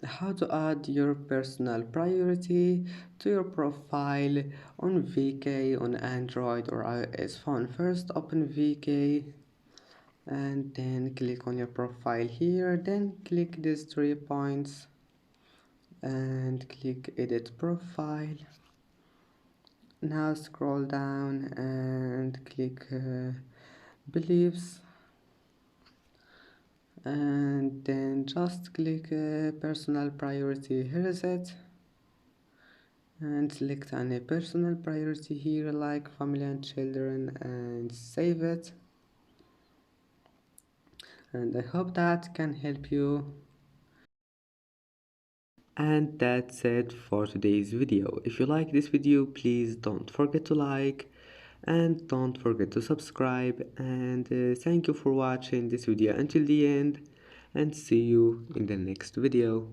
How to add your personal priority to your profile on VK on Android or iOS phone. First open VK and then click on your profile here, then click these 3 points and click edit profile. Now scroll down and click beliefs, and then just click personal priority. Here is it, and select any personal priority here like family and children and save it. And I hope that can help you. And that's it for today's video. If you like this video, please don't forget to like and don't forget to subscribe, and thank you for watching this video until the end, and see you in the next video.